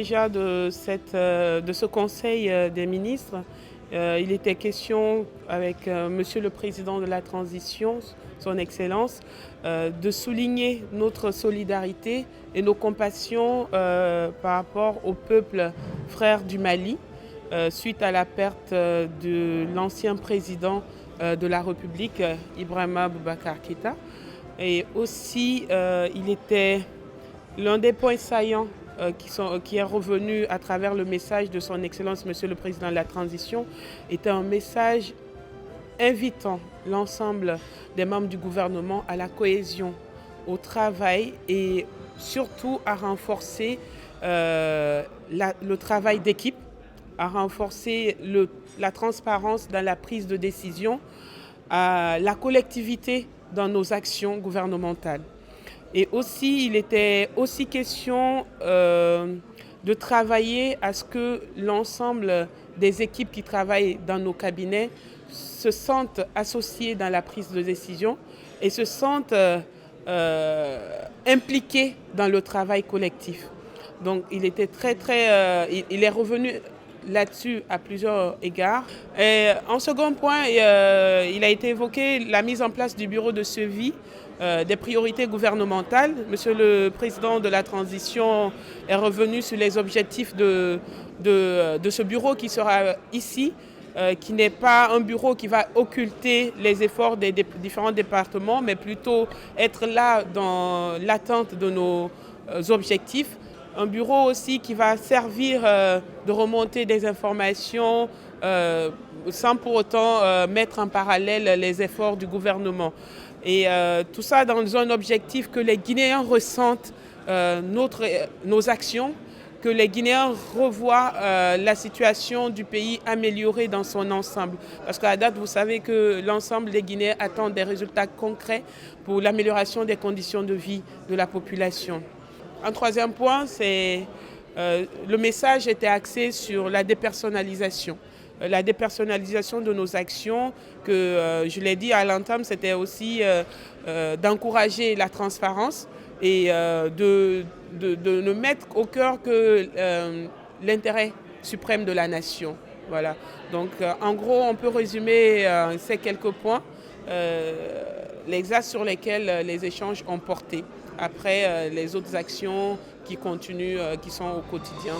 déjà de ce Conseil des ministres, il était question avec Monsieur le Président de la Transition, Son Excellence, de souligner notre solidarité et nos compassions par rapport au peuple frère du Mali, suite à la perte de l'ancien président de la République, Ibrahima Boubacar Keïta. Et aussi, il était l'un des points saillants qui est revenu à travers le message de son Excellence, Monsieur le Président de la Transition, était un message invitant l'ensemble des membres du gouvernement à la cohésion, au travail et surtout à renforcer le travail d'équipe, à renforcer la transparence dans la prise de décision, à la collectivité dans nos actions gouvernementales. Et aussi, il était aussi question de travailler à ce que l'ensemble des équipes qui travaillent dans nos cabinets se sentent associées dans la prise de décision et se sentent impliquées dans le travail collectif. Donc il était il est revenu là-dessus à plusieurs égards. Et en second point, il a été évoqué la mise en place du bureau de suivi des priorités gouvernementales. Monsieur le Président de la Transition est revenu sur les objectifs de ce bureau qui sera ici, qui n'est pas un bureau qui va occulter les efforts des différents départements, mais plutôt être là dans l'attente de nos objectifs. Un bureau aussi qui va servir de remonter des informations sans pour autant mettre en parallèle les efforts du gouvernement. Et tout ça dans un objectif que les Guinéens ressentent nos actions, que les Guinéens revoient la situation du pays améliorée dans son ensemble. Parce qu'à date, vous savez que l'ensemble des Guinéens attendent des résultats concrets pour l'amélioration des conditions de vie de la population. Un troisième point, c'est le message était axé sur la dépersonnalisation. La dépersonnalisation de nos actions, que je l'ai dit à l'entame, c'était aussi d'encourager la transparence et de ne mettre au cœur que l'intérêt suprême de la nation. Voilà. Donc en gros, on peut résumer ces quelques points, les axes sur lesquels les échanges ont porté. Après, les autres actions qui continuent, qui sont au quotidien.